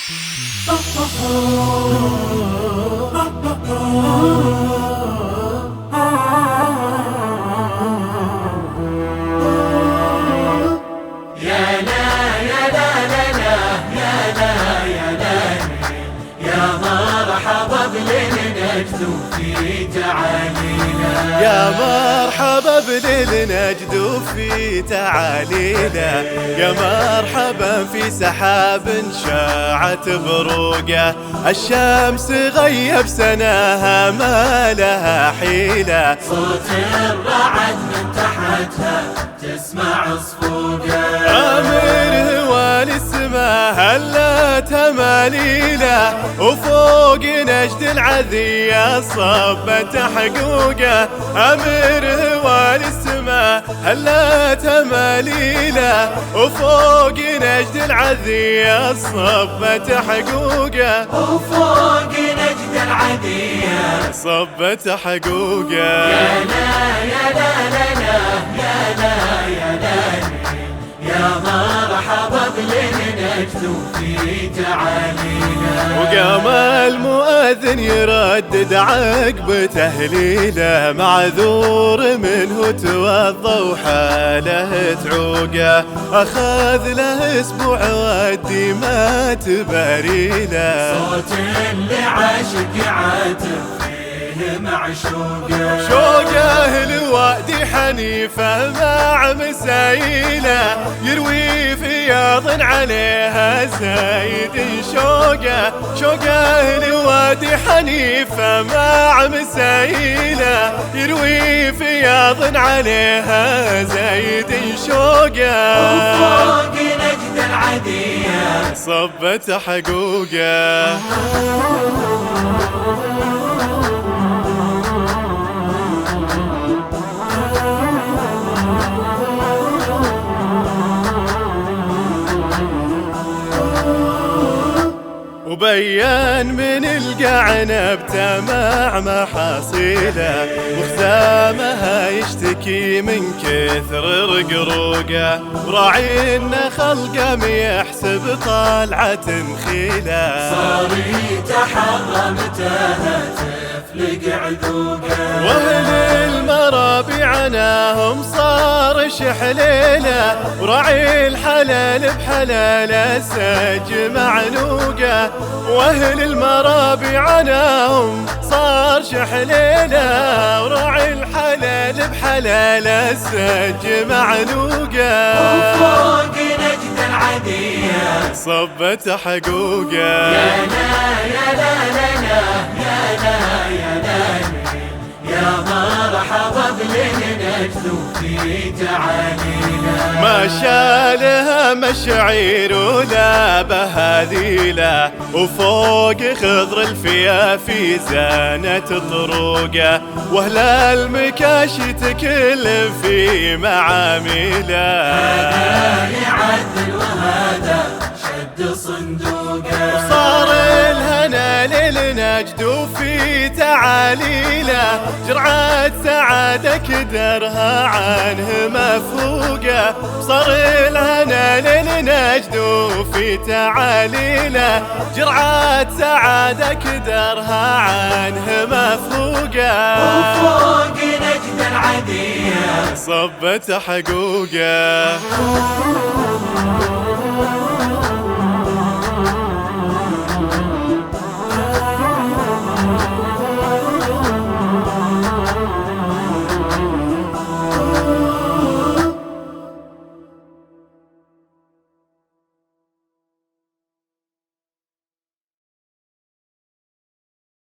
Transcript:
يا مرحبا بالنجد وفي تعالينا، يا مرحبا في سحاب شاعت بروقه، الشمس غيب سناها ما لها حيلة، صوت الرعد من تحتها تسمع صفوقه، عامر هوان السما هلت هماليله، وفوق نجد العذية صبت حقوقه، عامر هوان السما هلت هماليله، وفوق نجد العذية صبت حقوقه، وفوق نجد العذية صبت حقوقه. يا لا يا لا لا لا يا لا يا لا يا مرحبا بالنجد وفي تعالينا، وقام المؤذن يردد عقب تهليله، معذور منه توضى وحاله تعوقه، اخذ له اسبوع ودي ما تباريله، صوت اللي عاشق يعاتب فيه معشوقه، شوقه لوادي حنيفه مع مسايله، يروي فياض عليها زايد شوقه، شوقه لوادي حنيفه مع مسايله، يروي فياض عليها زايد شوقه، وفوق نجد العذية صبت حقوقه. وبين من القعنب مع محاصيله، وخزامها يشتكي من كثر رقروقه، وراعي النخل قام يحسب طالعة نخيله، صار يتحرى متاها تفلق عذوقه، واهل المرابي عناهم صار شحليله، وراعي الحلال بحلاله سج معنوقه، واهل المرابي عناهم صار شحليله، وراعي الحلال بحلاله سج معنوقه، وفوق نجد العذية صبت حقوقه. يا لا يا لا لا لا يا لا يا لا يا مرحبا بالنجد وفي تعالينا، ما شالها مشعير ولا بهذيله، وفوق خضر الفيافي زانت طروقه، واهل المكاشي تكل في معامله، هذا يعدل وهذا شد صندوقه، صار الهنا للنجد وفي تعاليله، جرعة سعادة كدرها عنه مفوقه، صار الهنا للنجد وفي تعاليله، جرعة سعادة كدرها عنه مفوقه، وفوق نجد العذية صبت حقوقه.